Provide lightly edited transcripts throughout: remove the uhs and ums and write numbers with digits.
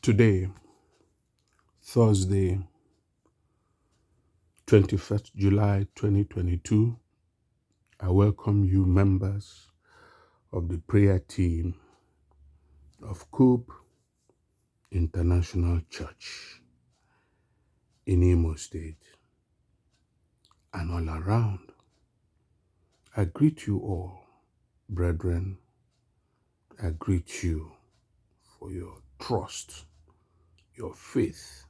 Today, Thursday, 21st July 2022, I welcome you members of the prayer team of COPE International Church in Imo State and all around. I greet you all, brethren. I greet you for your trust, your faith,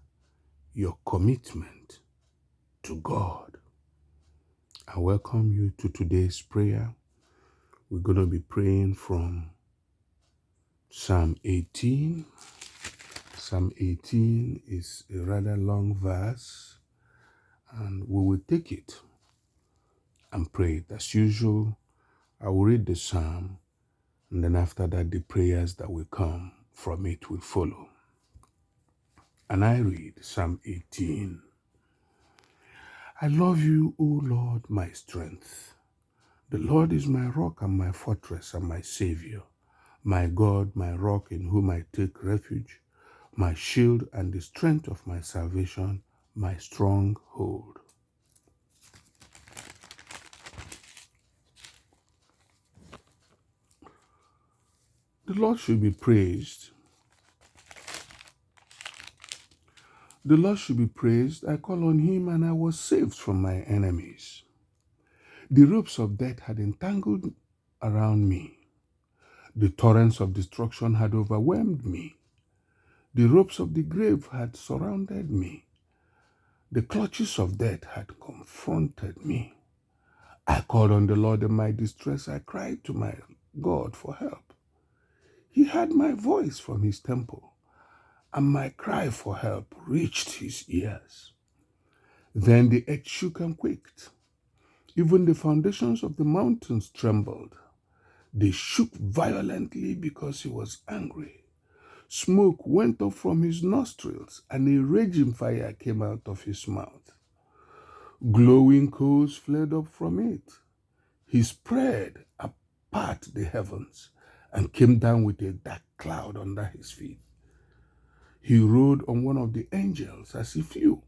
your commitment to God. I welcome you to today's prayer. We're going to be praying from Psalm 18. Psalm 18 is a rather long verse, and we will take it and pray it. As usual, I will read the psalm, and then after that, the prayers that will come from it will follow. And I read Psalm 18. I love you, O Lord, my strength. The Lord is my rock and my fortress and my Savior, my God, my rock in whom I take refuge, my shield and the strength of my salvation, my stronghold. The Lord should be praised. The Lord should be praised. I call on him and I was saved from my enemies. The ropes of death had entangled around me. The torrents of destruction had overwhelmed me. The ropes of the grave had surrounded me. The clutches of death had confronted me. I called on the Lord in my distress. I cried to my God for help. He heard my voice from his temple, and my cry for help reached his ears. Then the earth shook and quaked. Even the foundations of the mountains trembled. They shook violently because he was angry. Smoke went up from his nostrils, and a raging fire came out of his mouth. Glowing coals flared up from it. He spread apart the heavens and came down with a dark cloud under his feet. He rode on one of the angels as he flew,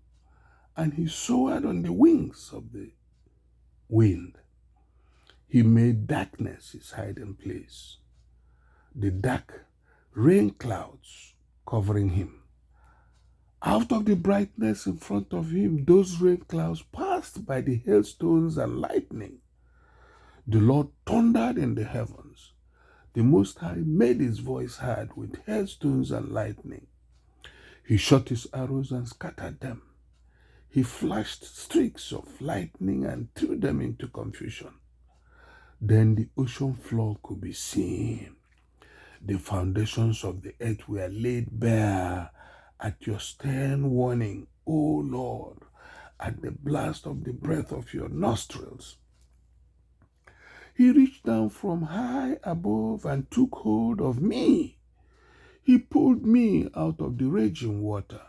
and he soared on the wings of the wind. He made darkness his hiding place, the dark rain clouds covering him. Out of the brightness in front of him, those rain clouds passed by the hailstones and lightning. The Lord thundered in the heavens. The Most High made his voice heard with hailstones and lightning. He shot his arrows and scattered them. He flashed streaks of lightning and threw them into confusion. Then the ocean floor could be seen. The foundations of the earth were laid bare at your stern warning, O Lord, at the blast of the breath of your nostrils. He reached down from high above and took hold of me. He pulled me out of the raging water.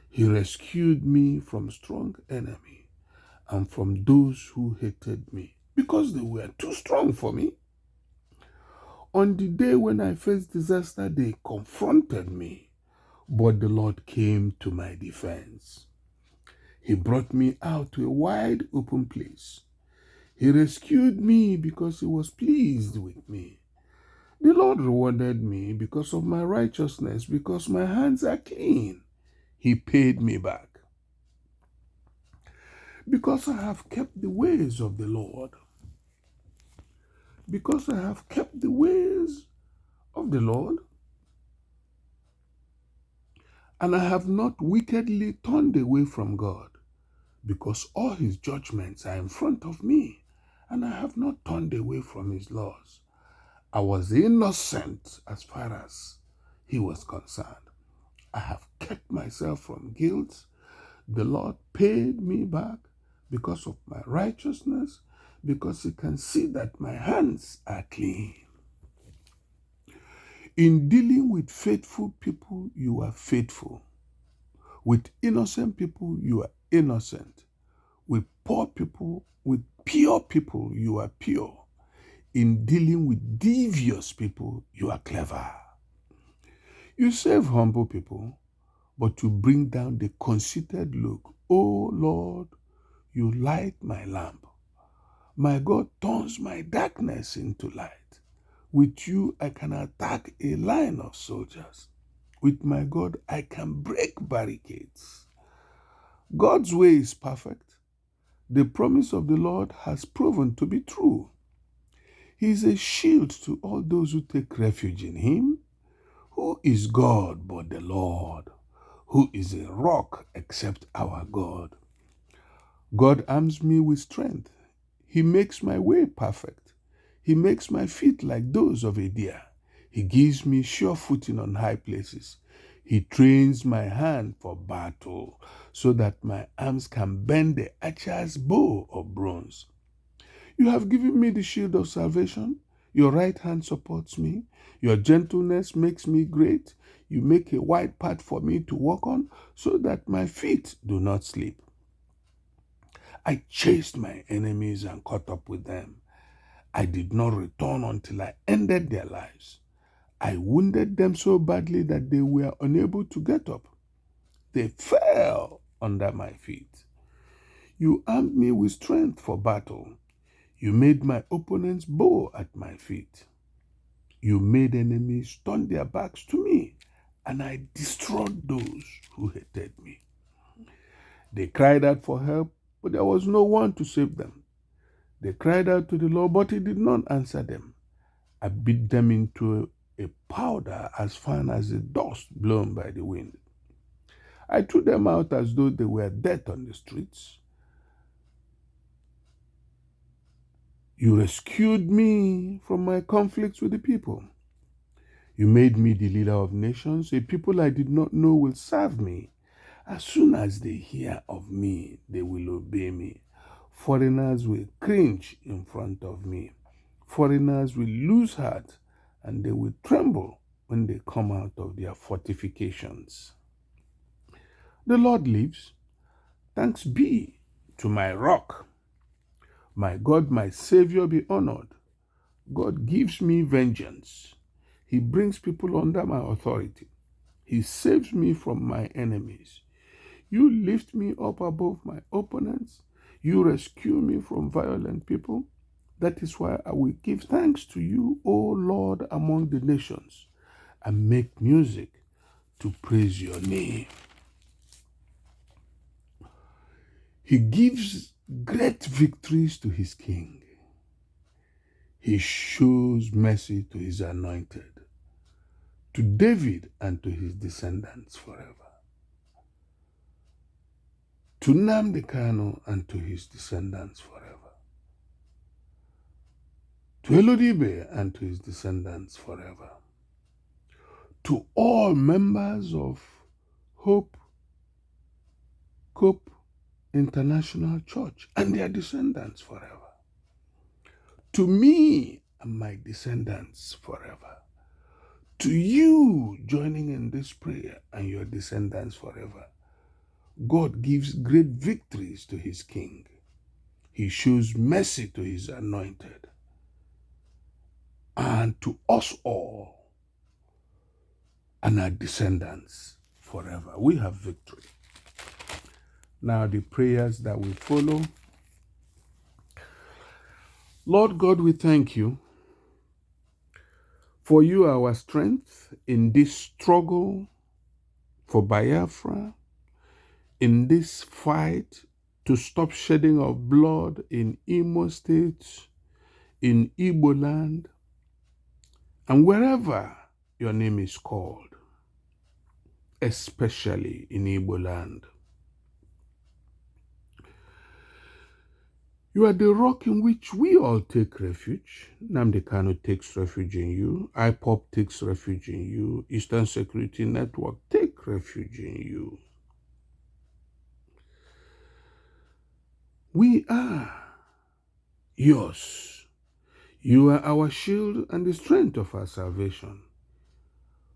He rescued me from strong enemy and from those who hated me, because they were too strong for me. On the day when I faced disaster, they confronted me, but the Lord came to my defense. He brought me out to a wide open place. He rescued me because he was pleased with me. The Lord rewarded me because of my righteousness, because my hands are clean. He paid me back. Because I have kept the ways of the Lord. Because I have kept the ways of the Lord, and I have not wickedly turned away from God, because all his judgments are in front of me, and I have not turned away from his laws. I was innocent as far as he was concerned. I have kept myself from guilt. The Lord paid me back because of my righteousness, because he can see that my hands are clean. In dealing with faithful people, you are faithful. With innocent people, you are innocent. With poor people, with pure people, you are pure. In dealing with devious people, you are clever. You save humble people, but you bring down the conceited look. O Lord, you light my lamp. My God turns my darkness into light. With you, I can attack a line of soldiers. With my God, I can break barricades. God's way is perfect. The promise of the Lord has proven to be true. He is a shield to all those who take refuge in him. Who is God but the Lord? Who is a rock except our God? God arms me with strength. He makes my way perfect. He makes my feet like those of a deer. He gives me sure footing on high places. He trains my hand for battle so that my arms can bend the archer's bow of bronze. You have given me the shield of salvation. Your right hand supports me. Your gentleness makes me great. You make a wide path for me to walk on so that my feet do not slip. I chased my enemies and caught up with them. I did not return until I ended their lives. I wounded them so badly that they were unable to get up. They fell under my feet. You armed me with strength for battle. You made my opponents bow at my feet. You made enemies turn their backs to me, and I destroyed those who hated me. They cried out for help, but there was no one to save them. They cried out to the Lord, but he did not answer them. I beat them into a powder as fine as the dust blown by the wind. I threw them out as though they were dead on the streets. You rescued me from my conflicts with the people. You made me the leader of nations. A people I did not know will serve me. As soon as they hear of me, they will obey me. Foreigners will cringe in front of me. Foreigners will lose heart, and they will tremble when they come out of their fortifications. The Lord lives. Thanks be to my rock. My God, my Savior, be honored. God gives me vengeance. He brings people under my authority. He saves me from my enemies. You lift me up above my opponents. You rescue me from violent people. That is why I will give thanks to you, O Lord, among the nations, and make music to praise your name. He gives great victories to his king. He shows mercy to his anointed, to David and to his descendants forever. To Nnamdi and to his descendants forever. To Udegbe and to his descendants forever. To all members of Hope International Church and their descendants forever. To me and my descendants forever. To you joining in this prayer and your descendants forever. God gives great victories to his king. He shows mercy to his anointed. And to us all and our descendants forever. We have victory. Now the prayers that will follow. Lord God, we thank you, for you are our strength in this struggle for Biafra, in this fight to stop shedding of blood in Imo State, in Igbo land, and wherever your name is called, especially in Igbo land. You are the rock in which we all take refuge. Nnamdi takes refuge in you. IPOB takes refuge in you. Eastern Security Network take refuge in you. We are yours. You are our shield and the strength of our salvation.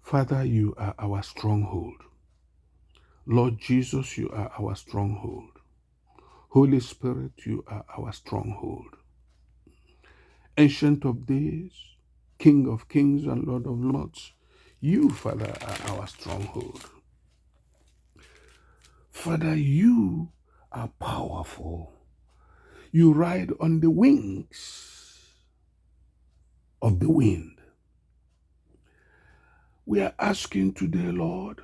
Father, you are our stronghold. Lord Jesus, you are our stronghold. Holy Spirit, you are our stronghold. Ancient of days, King of kings and Lord of lords, You, Father, are our stronghold. Father, you are powerful. You ride on the wings of the wind. We are asking today, Lord,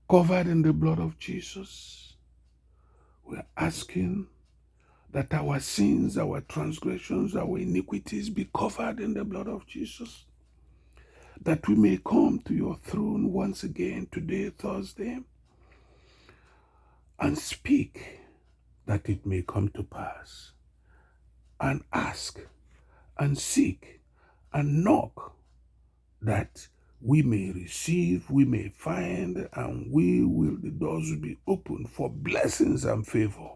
covered in the blood of Jesus, we are asking that our sins, our transgressions, our iniquities be covered in the blood of Jesus, that we may come to your throne once again today, Thursday, and speak that it may come to pass, and ask and seek and knock that we may receive, we may find, and the doors will be opened for blessings and favor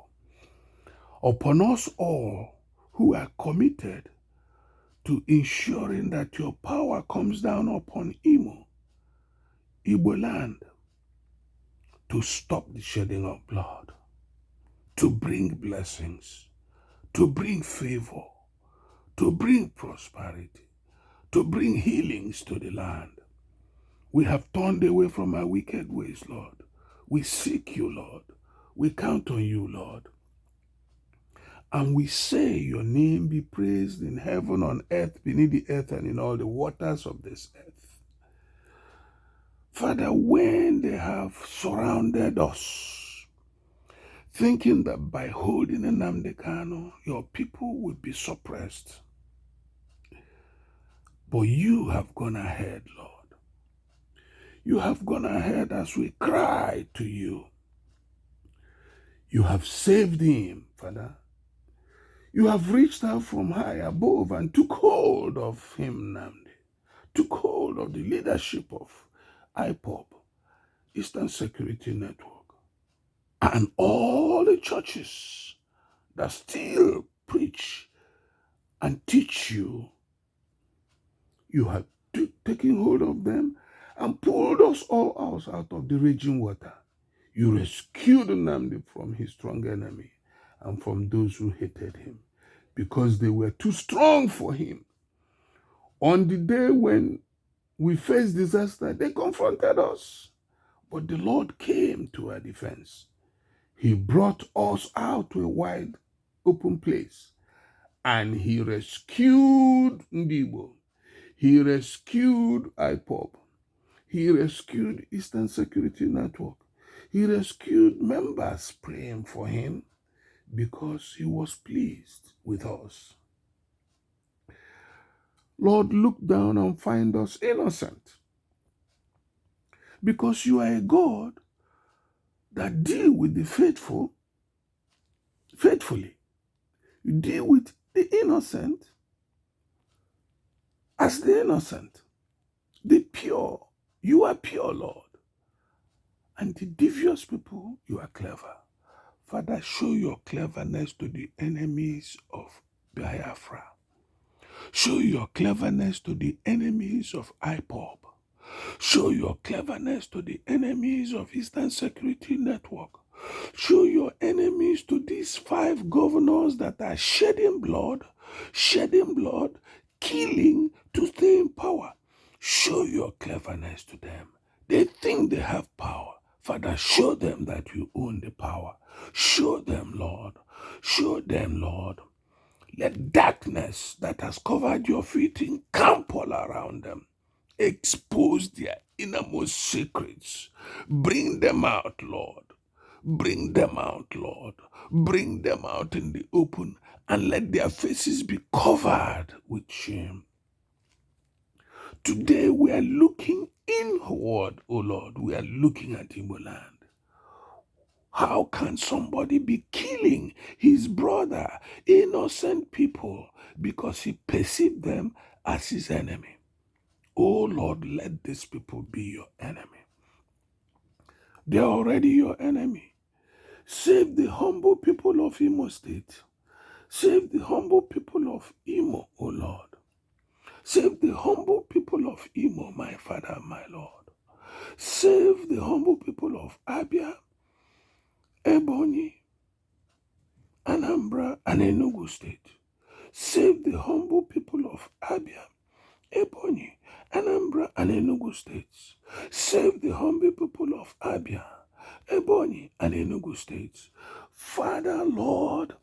upon us all who are committed to ensuring that your power comes down upon Igbo land, to stop the shedding of blood, to bring blessings, to bring favor, to bring prosperity, to bring healings to the land. We have turned away from our wicked ways, Lord. We seek you, Lord. We count on you, Lord. And we say your name be praised in heaven, on earth, beneath the earth, and in all the waters of this earth. Father, when they have surrounded us, thinking that by holding Nnamdi Kanu, your people will be suppressed, but you have gone ahead, Lord. You have gone ahead as we cry to you. You have saved him, Father. You have reached out from high above and took hold of him, Nnamdi, took hold of the leadership of IPOB, Eastern Security Network, and all the churches that still preach and teach you. You have taken hold of them and pulled us all out of the raging water. You rescued Nnamdi from his strong enemy and from those who hated him, because they were too strong for him. On the day when we faced disaster, they confronted us, but the Lord came to our defense. He brought us out to a wide open place, and he rescued Igbo. He rescued IPOB. He rescued Eastern Security Network. He rescued members praying for him because he was pleased with us. Lord, look down and find us innocent, because you are a God that deal with the faithful faithfully. You deal with the innocent as the innocent, the pure. You are pure, Lord. And the devious people, you are clever. Father, show your cleverness to the enemies of Biafra. Show your cleverness to the enemies of IPOB. Show your cleverness to the enemies of Eastern Security Network. Show your enemies to these 5 governors that are shedding blood, killing to stay in power. Show your cleverness to them. They think they have power. Father, show them that you own the power. Show them, Lord. Show them, Lord. Let darkness that has covered your feet encamp all around them. Expose their innermost secrets. Bring them out, Lord. Bring them out, Lord. Bring them out in the open, and let their faces be covered with shame. Today we are looking inward, O Lord. We are looking at Igbo land. How can somebody be killing his brother, innocent people, because he perceived them as his enemy? Oh Lord, let these people be your enemy. They are already your enemy. Save the humble people of Imo State. Save the humble people of Imo, O Lord. Save the humble people of Imo, my Father, my Lord. Save the humble people of Abia, Ebonyi, Anambra, and Enugu State. Save the humble people of Abia, Ebonyi, Anambra, and Enugu states. Save the humble people of Abia, Ebonyi, and Enugu states. Father, Lord,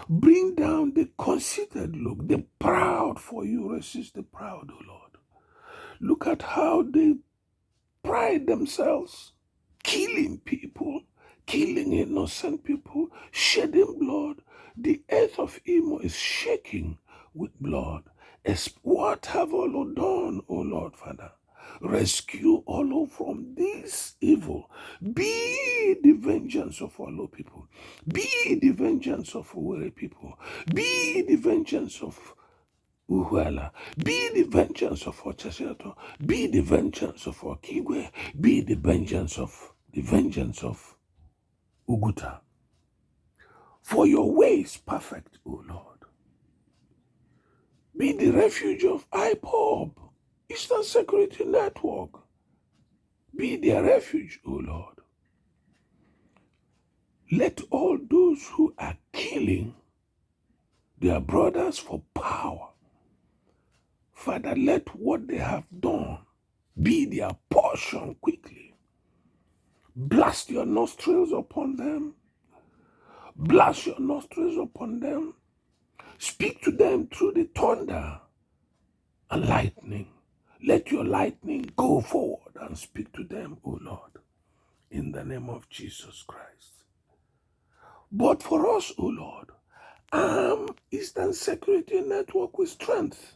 bring down the conceited look, the proud, for you resist the proud, O Lord. Look at how they pride themselves, killing people, killing innocent people, shedding blood. The earth of Imo is shaking with blood. What have all done, O Lord Father? Rescue all from this evil. Be the vengeance of all people. Be the vengeance of Owerri people. Be the vengeance of Uhuala. Be the vengeance of Ochaseto. Be the vengeance of Okigwe. Be the vengeance of Uguta. For your way is perfect, O Lord. Be the refuge of IPOB, Eastern Security Network. Be their refuge, O Lord. Let all those who are killing their brothers for power, Father, let what they have done be their portion quickly. Blast your nostrils upon them. Blast your nostrils upon them. Speak to them through the thunder and lightning. Let your lightning go forward and speak to them, O Lord, in the name of Jesus Christ. But for us, O Lord, arm Eastern Security Network with strength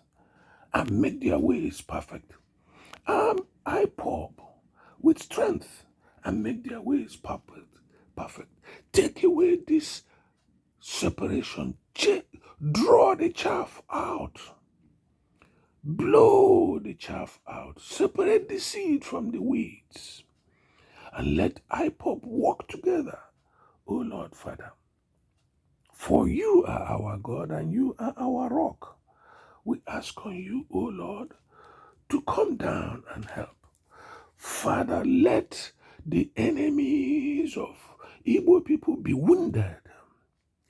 and make their ways perfect. Arm IPOB with strength and make their ways perfect. Take away this separation. Draw the chaff out. Blow the chaff out. Separate the seed from the weeds. And let IPOB walk together, O Lord Father. For you are our God and you are our rock. We ask on you, O Lord, to come down and help. Father, let the enemies of Igbo people be wounded.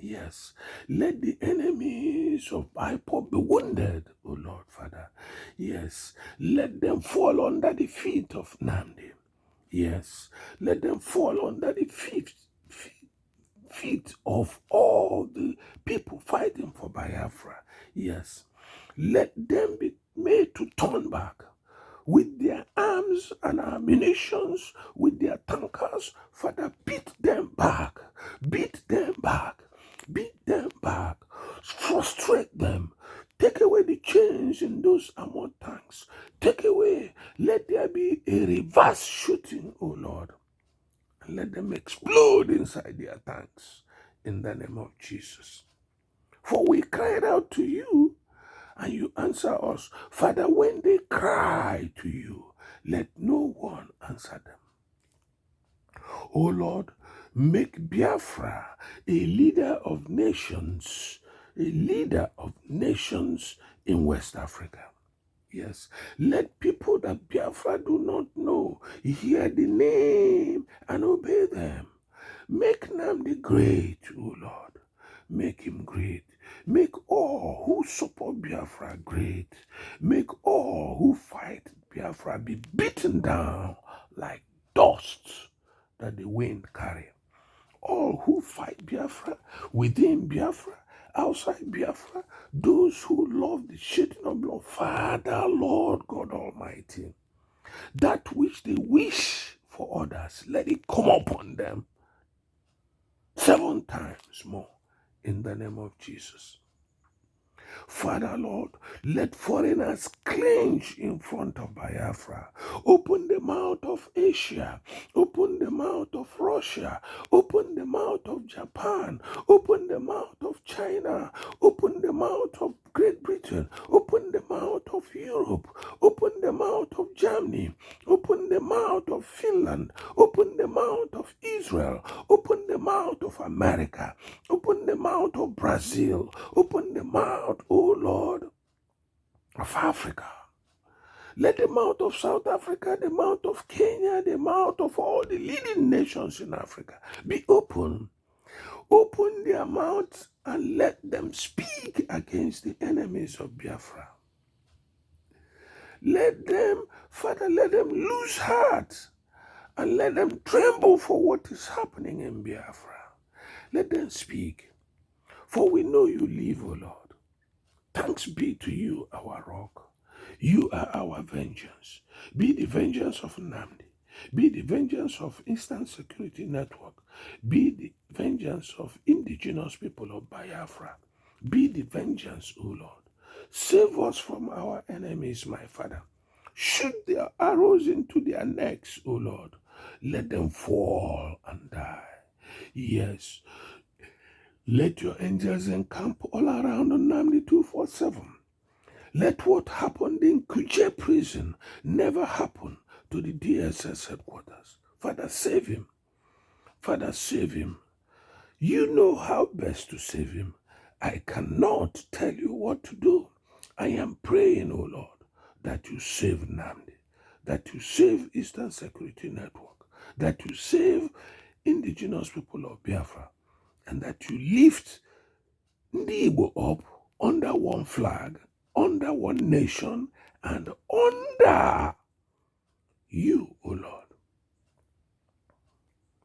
Yes, let the enemies of IPOB be wounded, O Lord Father. Yes, let them fall under the feet of Namdi. Yes, let them fall under the feet of all the people fighting for Biafra. Yes, let them be made to turn back with their arms and ammunitions, with their tankers. Father, beat them back, beat them back, beat them back, frustrate them. Take away the chains in those armored tanks. Take away, let there be a reverse shooting, O Lord. And let them explode inside their tanks in the name of Jesus. For we cried out to you, and you answer us. Father, when they cry to you, let no one answer them. O Lord, make Biafra a leader of nations, in West Africa. Yes, let people that Biafra do not know hear the name and obey them. Make Namdi great, O Lord. Make him great. Make all who support Biafra great. Make all who fight Biafra be beaten down like dust that the wind carry. All who fight Biafra, within Biafra, outside Biafra, those who love the shedding of blood, Father, Lord God Almighty, that which they wish for others, let it come upon them 7 times more in the name of Jesus. Father, Lord, let foreigners cringe in front of Biafra. Open the mouth of Asia. Open the mouth of Russia. Open the mouth of Japan. Open the mouth of China. Open the mouth of Great Britain. Open the mouth of Europe. Open the mouth of Germany. Open the mouth of Finland. Open the mouth of Israel. Open the mouth of America. Open the mouth of Brazil. Open the mouth, O Lord, of Africa. Let the mouth of South Africa, the mouth of Kenya, the mouth of all the leading nations in Africa be open. Open their mouths and let them speak against the enemies of Biafra. Let them, Father, let them lose heart and let them tremble for what is happening in Biafra. Let them speak, for we know you live, O Lord. Thanks be to you, our rock. You are our vengeance. Be the vengeance of Nnamdi. Be the vengeance of Instant Security Network. Be the vengeance of Indigenous People of Biafra. Be the vengeance, O Lord. Save us from our enemies, my Father. Shoot their arrows into their necks, O Lord. Let them fall and die. Yes, let your angels encamp all around Nnamdi 247. Let what happened in Kuje prison never happen to the DSS headquarters. Father, save him. Father, save him. You know how best to save him. I cannot tell you what to do. I am praying, O Lord, that you save Nnamdi, that you save Eastern Security Network, that you save Indigenous People of Biafra, and that you lift the Igbo up under one flag, under one nation, and under you, O Lord.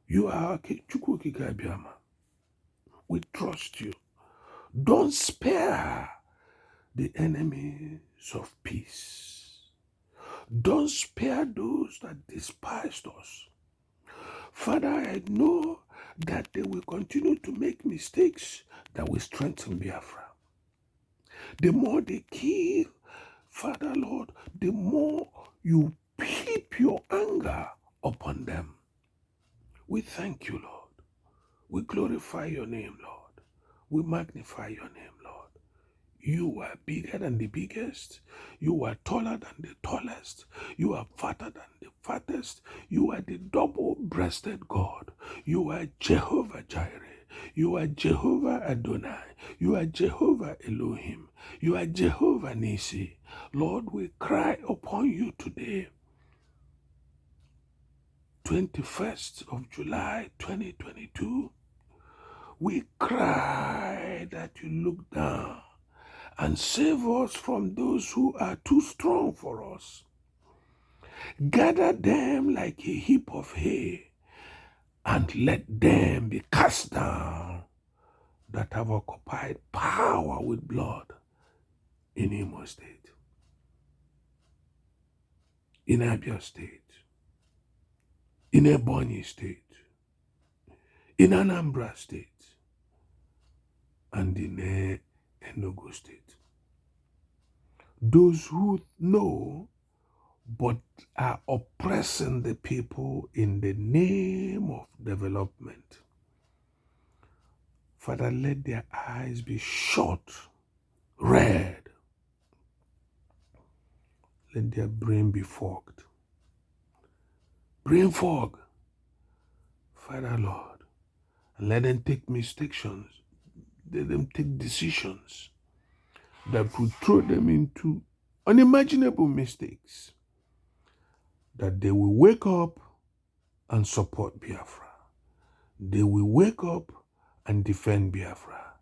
You are our Chukwu Okike Abiama. We trust you. Don't spare the enemies of peace. Don't spare those that despised us. Father, I know that they will continue to make mistakes that will strengthen Biafra. The more they kill, Father Lord, the more you heap your anger upon them. We thank you, Lord. We glorify your name, Lord. We magnify your name, Lord. You are bigger than the biggest. You are taller than the tallest. You are fatter than the fattest. You are the double-breasted God. You are Jehovah Jireh. You are Jehovah Adonai. You are Jehovah Elohim. You are Jehovah Nisi. Lord, we cry upon you today, 21st of July, 2022. We cry that you look down and save us from those who are too strong for us. Gather them like a heap of hay and let them be cast down that have occupied power with blood in Imo State, in Abia State, in Ebonyi State, in Anambra State, and in Enugu State. Those who know but are oppressing the people in the name of development. Father, let their eyes be shut, red. Let their brain be fogged. Brain fog, Father Lord. And let them take mistakes. Let them take decisions that will throw them into unimaginable mistakes. That they will wake up and support Biafra. They will wake up and defend Biafra.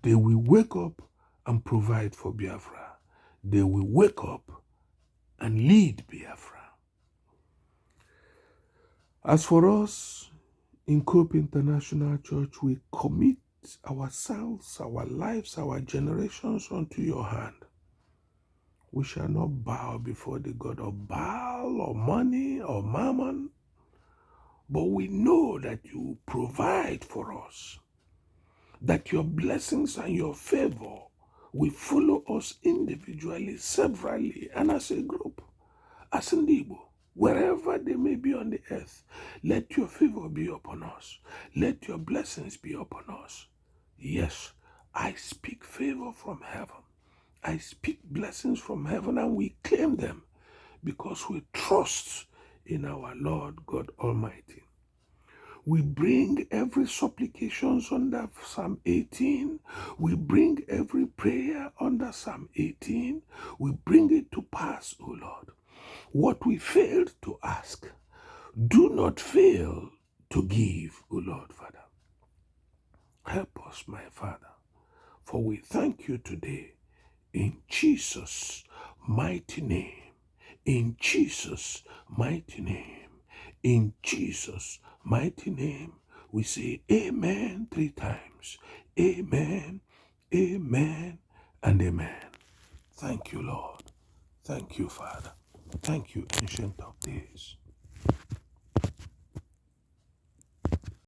They will wake up and provide for Biafra. They will wake up and lead Biafra. As for us in Cope International Church, we commit ourselves, our lives, our generations unto your hand. We shall not bow before the God of Baal or money or mammon, but we know that you provide for us, that your blessings and your favor will follow us individually, severally, and as a group, as in Igbo, wherever they may be on the earth. Let your favor be upon us. Let your blessings be upon us. Yes, I speak favor from heaven. I speak blessings from heaven, and we claim them because we trust in our Lord God Almighty. We bring every supplications under Psalm 18. We bring every prayer under Psalm 18. We bring it to pass, O Lord. What we failed to ask, do not fail to give, O Lord Father. Help us, my Father, for we thank you today in Jesus' mighty name. In Jesus' mighty name. In Jesus' mighty name. We say amen 3 times. Amen, amen, and amen. Thank you, Lord. Thank you, Father. Thank you, Ancient of Days.